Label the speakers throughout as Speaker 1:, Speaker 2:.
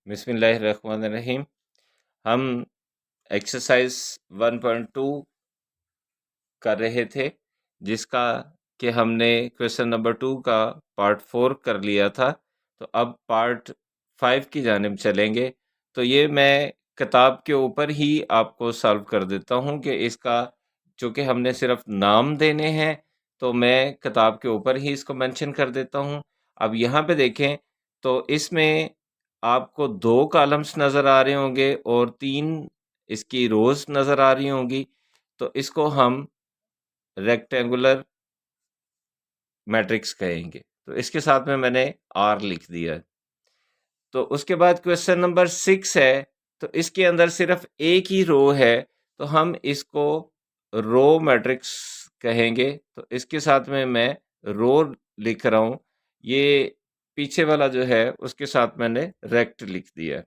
Speaker 1: बिस्मिल्लाहिर्रहमानिर्रहीम। हम एक्सरसाइज 1.2 कर रहे थे, जिसका कि हमने क्वेश्चन नंबर 2 का पार्ट 4 कर लिया था। तो अब पार्ट 5 की जानिब चलेंगे। तो ये मैं किताब के ऊपर ही आपको सॉल्व कर देता हूँ कि इसका चूँकि हमने सिर्फ नाम देने हैं, तो मैं किताब के ऊपर ही इसको मेंशन कर देता हूँ। अब यहाँ पे देखें तो इसमें आपको 2 कॉलम्स नज़र आ रहे होंगे और 3 इसकी रोज़ नज़र आ रही होंगी। तो इसको हम रेक्टेंगुलर मैट्रिक्स कहेंगे। तो इसके साथ में मैंने आर लिख दिया है। तो उसके बाद क्वेश्चन नंबर 6 है, तो इसके अंदर सिर्फ एक ही रो है, तो हम इसको रो मैट्रिक्स कहेंगे। तो इसके साथ में मैं रो लिख रहा हूँ। ये पीछे वाला जो है उसके साथ मैंने रेक्ट लिख दिया है।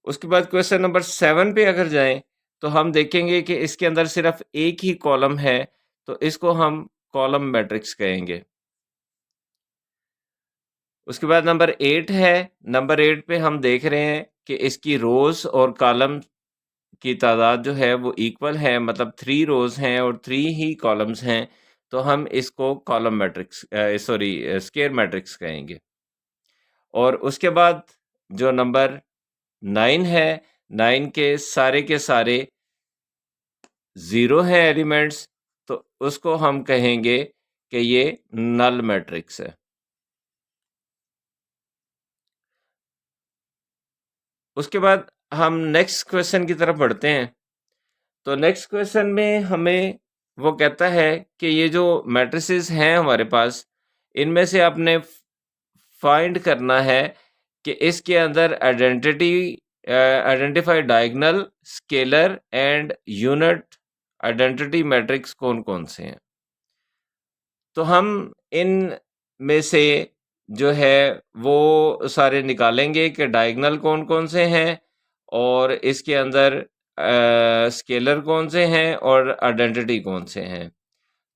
Speaker 1: उसके बाद क्वेश्चन नंबर 7 पे अगर जाएं, तो हम देखेंगे कि इसके अंदर सिर्फ एक ही कॉलम है, तो इसको हम कॉलम मैट्रिक्स कहेंगे। उसके बाद नंबर 8 है। नंबर 8 पे हम देख रहे हैं कि इसकी रोज और कॉलम की तादाद जो है वो इक्वल है, मतलब 3 रोज हैं और 3 ही कॉलम्स हैं। तो हम इसको कॉलम मैट्रिक्स स्क्वायर मैट्रिक्स कहेंगे। और उसके बाद जो नंबर 9 है, 9 के सारे 0 हैं एलिमेंट्स, तो उसको हम कहेंगे कि ये नल मैट्रिक्स है। उसके बाद हम नेक्स्ट क्वेश्चन की तरफ बढ़ते हैं। तो नेक्स्ट क्वेश्चन में हमें वो कहता है कि ये जो मैट्रिसेस हैं हमारे पास, इनमें से आपने फाइंड करना है कि इसके अंदर identify diagonal, scalar and unit identity matrix कौन कौन से हैं। तो हम इन में से जो है वो सारे निकालेंगे कि डायगोनल कौन कौन से हैं और इसके अंदर स्केलर कौन से हैं और आइडेंटिटी कौन से हैं।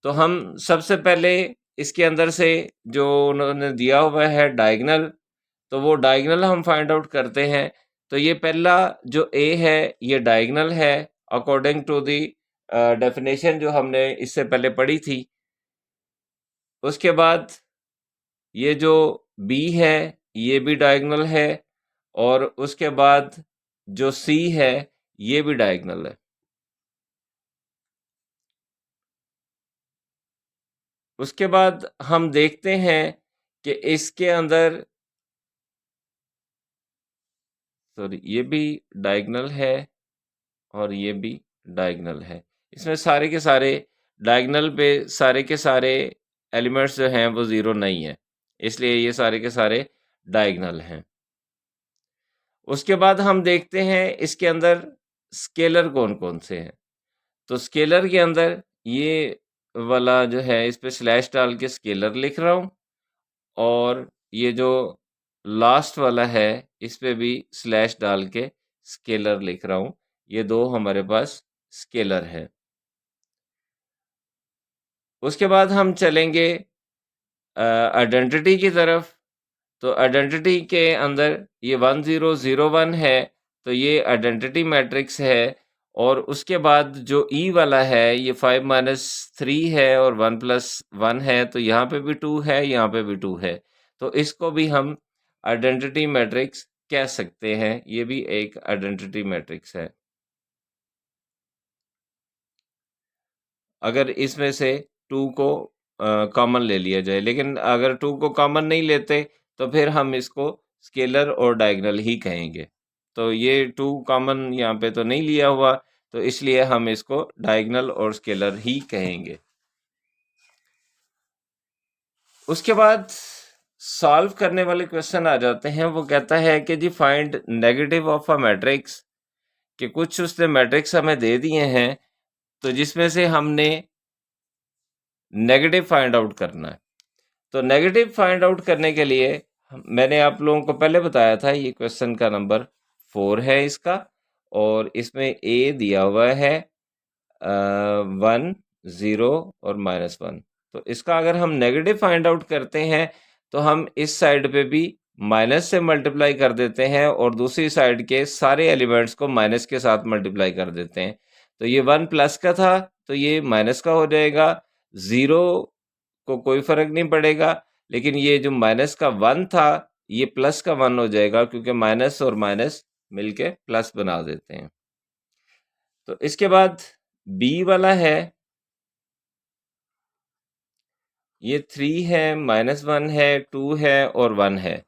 Speaker 1: तो हम सबसे पहले इसके अंदर से जो उन्होंने दिया हुआ है डायगोनल, तो वो डायगोनल हम फाइंड आउट करते हैं। तो ये पहला जो ए है ये डायगोनल है अकॉर्डिंग टू दी डेफिनेशन जो हमने इससे पहले पढ़ी थी। उसके बाद ये जो बी है ये भी डायगोनल है और उसके बाद जो सी है ये भी डायगोनल है। उसके बाद हम देखते हैं कि इसके अंदर ये भी डायगोनल है और ये भी डायगोनल है। इसमें सारे के सारे डायगोनल पे सारे के सारे एलिमेंट्स जो हैं वो ज़ीरो नहीं है, इसलिए ये सारे के सारे डायगोनल हैं। उसके बाद हम देखते हैं इसके अंदर स्केलर कौन कौन से हैं। तो स्केलर के अंदर ये वाला जो है इस पे स्लैश डाल के स्केलर लिख रहा हूँ और ये जो लास्ट वाला है इस पे भी स्लैश डाल के स्केलर लिख रहा हूँ। ये दो हमारे पास स्केलर है। उसके बाद हम चलेंगे आइडेंटिटी की तरफ। तो आइडेंटिटी के अंदर ये 1001 है, तो ये आइडेंटिटी मैट्रिक्स है। और उसके बाद जो ई वाला है ये 5-3 है और 1+1 है, तो यहाँ पे भी 2 है, यहाँ पे भी 2 है। तो इसको भी हम आइडेंटिटी मैट्रिक्स कह सकते हैं, ये भी एक आइडेंटिटी मैट्रिक्स है। अगर इसमें से 2 को कॉमन ले लिया जाए, लेकिन अगर 2 को कॉमन नहीं लेते तो फिर हम इसको स्केलर और डायगोनल ही कहेंगे। तो ये 2 कॉमन यहाँ पे तो नहीं लिया हुआ, तो इसलिए हम इसको डायगोनल और स्केलर ही कहेंगे। उसके बाद सॉल्व करने वाले क्वेश्चन आ जाते हैं। वो कहता है कि जी find negative of a matrix, कि कुछ उसने मैट्रिक्स हमें दे दिए हैं, तो जिसमें से हमने नेगेटिव फाइंड आउट करना है। तो नेगेटिव फाइंड आउट करने के लिए मैंने आप लोगों को पहले बताया था, ये क्वेश्चन का नंबर 4 है इसका, और इसमें ए दिया हुआ है 1, 0 और -1। तो इसका अगर हम नेगेटिव फाइंड आउट करते हैं तो हम इस साइड पे भी माइनस से मल्टीप्लाई कर देते हैं और दूसरी साइड के सारे एलिमेंट्स को माइनस के साथ मल्टीप्लाई कर देते हैं। तो ये 1 प्लस का था, तो ये माइनस का हो जाएगा। 0 को कोई फ़र्क नहीं पड़ेगा, लेकिन ये जो माइनस का 1 था, ये प्लस का 1 हो जाएगा, क्योंकि माइनस और माइनस मिलके प्लस बना देते हैं। तो इसके बाद बी वाला है, ये 3 है, -1 है, 2 है और 1 है।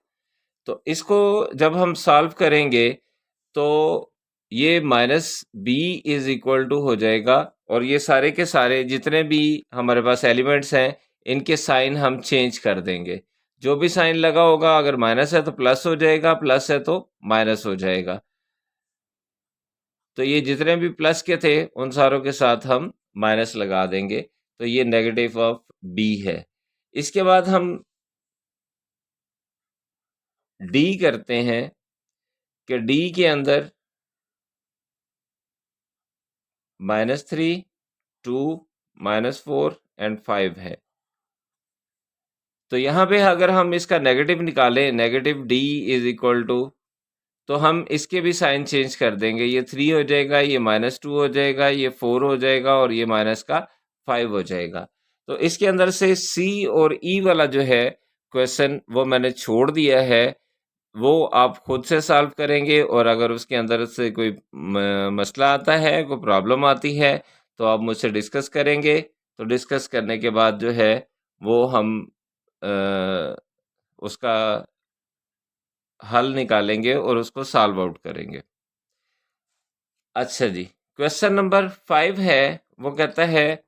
Speaker 1: तो इसको जब हम सॉल्व करेंगे तो ये minus B is equal to हो जाएगा, और ये सारे के सारे जितने भी हमारे पास एलिमेंट्स हैं इनके साइन हम चेंज कर देंगे। जो भी साइन लगा होगा, अगर माइनस है तो प्लस हो जाएगा, प्लस है तो माइनस हो जाएगा। तो ये जितने भी प्लस के थे उन सारों के साथ हम माइनस लगा देंगे। तो ये नेगेटिव ऑफ बी है। इसके बाद हम डी करते हैं कि डी के अंदर -3, 2, -4 एंड 5 है। तो यहाँ पे अगर हम इसका नेगेटिव निकालें, negative D is equal to, तो हम इसके भी साइन चेंज कर देंगे। ये 3 हो जाएगा, ये -2 हो जाएगा, ये 4 हो जाएगा और ये माइनस का 5 हो जाएगा। तो इसके अंदर से सी और ई वाला जो है क्वेश्चन, वो मैंने छोड़ दिया है। वो आप खुद से सॉल्व करेंगे, और अगर उसके अंदर से कोई मसला आता है, कोई प्रॉब्लम आती है, तो आप मुझसे डिस्कस करेंगे। तो डिस्कस करने के बाद जो है वो हम उसका हल निकालेंगे और उसको सॉल्व आउट करेंगे। अच्छा जी, क्वेश्चन नंबर 5 है, वो कहता है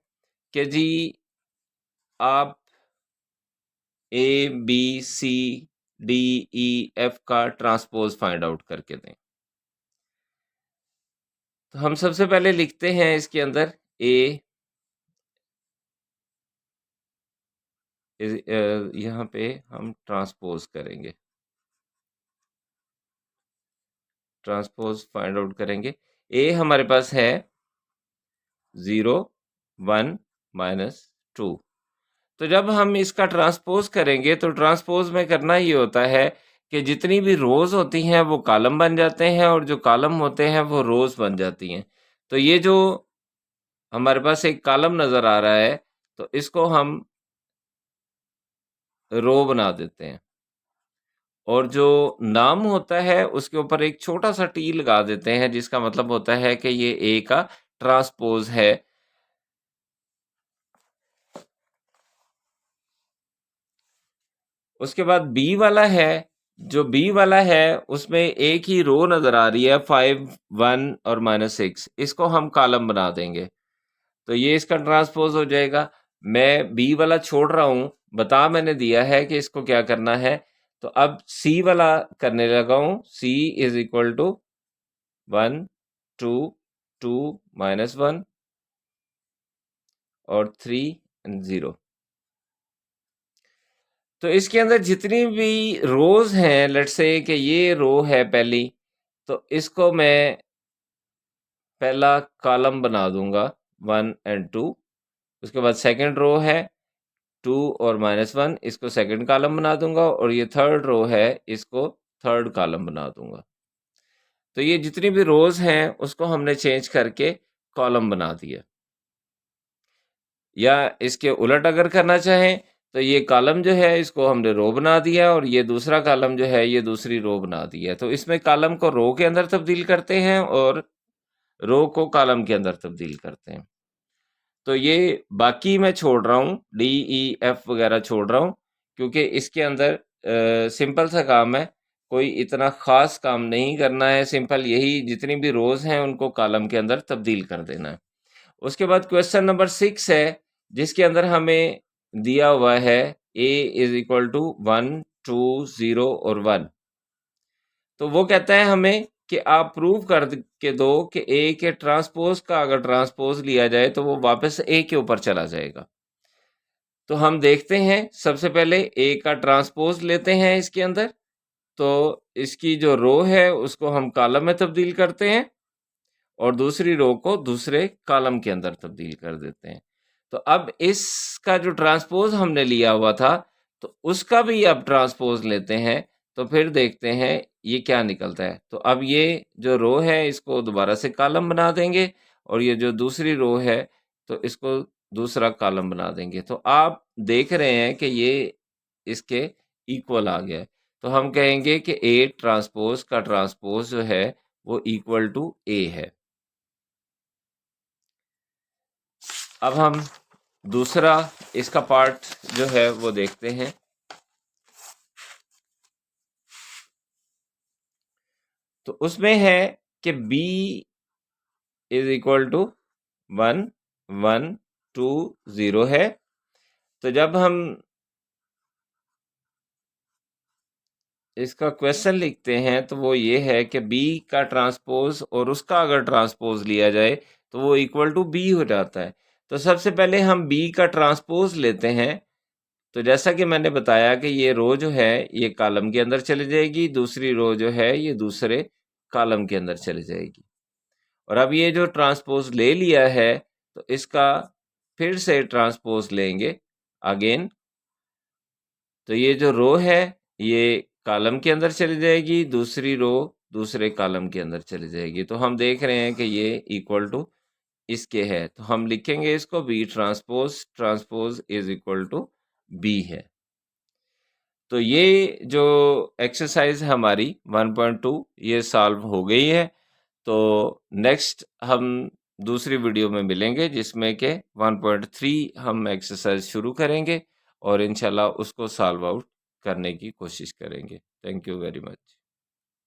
Speaker 1: कि जी आप A B C D E F का ट्रांसपोज फाइंड आउट करके दें। तो हम सबसे पहले लिखते हैं इसके अंदर ए, यहाँ पे हम ट्रांसपोज करेंगे, ट्रांसपोज फाइंड आउट करेंगे। ए हमारे पास है 0, 1, -2। तो जब हम इसका ट्रांसपोज करेंगे तो ट्रांसपोज में करना ये होता है कि जितनी भी रोज होती हैं वो कॉलम बन जाते हैं, और जो कॉलम होते हैं वो रोज बन जाती हैं। तो ये जो हमारे पास एक कॉलम नजर आ रहा है, तो इसको हम रो बना देते हैं, और जो नाम होता है उसके ऊपर एक छोटा सा टी लगा देते हैं, जिसका मतलब होता है कि ये ए का ट्रांसपोज है। उसके बाद बी वाला है, जो बी वाला है उसमें एक ही रो नजर आ रही है, 5, 1 और -6। इसको हम कॉलम बना देंगे, तो ये इसका ट्रांसपोज हो जाएगा। मैं बी वाला छोड़ रहा हूं, बता मैंने दिया है कि इसको क्या करना है। तो अब सी वाला करने लगा हूं। सी इज इक्वल टू 1, 2, 2, -1 और 3 एंड 0। तो इसके अंदर जितनी भी रोज हैं, लेट्स से कि ये रो है पहली, तो इसको मैं पहला कॉलम बना दूंगा 1 एंड 2। उसके बाद सेकंड रो है 2 और -1, इसको सेकंड कॉलम बना दूंगा, और ये थर्ड रो है, इसको थर्ड कॉलम बना दूंगा। तो ये जितनी भी रोज हैं उसको हमने चेंज करके कॉलम बना दिया। या इसके उलट अगर करना चाहें तो ये कॉलम जो है इसको हमने रो बना दिया, और ये दूसरा कॉलम जो है ये दूसरी रो बना दिया। तो इसमें कॉलम को रो के अंदर तब्दील करते हैं और रो को कॉलम के अंदर तब्दील करते हैं। तो ये बाकी मैं छोड़ रहा हूँ, डी ई एफ वगैरह छोड़ रहा हूँ, क्योंकि इसके अंदर सिंपल सा काम है, कोई इतना ख़ास काम नहीं करना है। सिंपल यही जितनी भी रोज़ हैं उनको कॉलम के अंदर तब्दील कर देना है। उसके बाद क्वेश्चन नंबर 6 है, जिसके अंदर हमें दिया हुआ है a इज इक्वल टू 1, 2, 0 और 1। तो वो कहता है हमें कि आप प्रूव कर के दो कि ए के ट्रांसपोज का अगर ट्रांसपोज लिया जाए तो वो वापस ए के ऊपर चला जाएगा। तो हम देखते हैं, सबसे पहले ए का ट्रांसपोज लेते हैं इसके अंदर। तो इसकी जो रो है उसको हम कॉलम में तब्दील करते हैं, और दूसरी रो को दूसरे कॉलम के अंदर तब्दील कर देते हैं। तो अब इसका जो ट्रांसपोज हमने लिया हुआ था, तो उसका भी अब ट्रांसपोज लेते हैं। तो फिर देखते हैं ये क्या निकलता है। तो अब ये जो रो है इसको दोबारा से कॉलम बना देंगे और ये जो दूसरी रो है तो इसको दूसरा कॉलम बना देंगे। तो आप देख रहे हैं कि ये इसके इक्वल आ गया है। तो हम कहेंगे कि ए ट्रांसपोज़ का ट्रांसपोज़ जो है वो इक्वल टू ए है। अब हम दूसरा इसका पार्ट जो है वो देखते हैं। तो उसमें है कि b इज इक्वल टू 1 1 2 0 है। तो जब हम इसका क्वेश्चन लिखते हैं तो वो ये है कि b का ट्रांसपोज और उसका अगर ट्रांसपोज लिया जाए तो वो इक्वल टू b हो जाता है। तो सबसे पहले हम b का ट्रांसपोज लेते हैं। तो जैसा कि मैंने बताया कि ये रो जो है ये कॉलम के अंदर चली जाएगी, दूसरी रो जो है ये दूसरे कॉलम के अंदर चली जाएगी। और अब ये जो ट्रांसपोज ले लिया है तो इसका फिर से ट्रांसपोज लेंगे अगेन। तो ये जो रो है ये कॉलम के अंदर चली जाएगी, दूसरी रो दूसरे कॉलम के अंदर चली जाएगी। तो हम देख रहे हैं कि ये इक्वल टू इसके है। तो हम लिखेंगे इसको B transpose transpose is equal to B है। तो ये जो एक्सरसाइज हमारी 1.2 ये सॉल्व हो गई है। तो नेक्स्ट हम दूसरी वीडियो में मिलेंगे जिसमें कि 1.3 हम एक्सरसाइज शुरू करेंगे और इंशाल्लाह उसको सॉल्व आउट करने की कोशिश करेंगे। Thank you very much.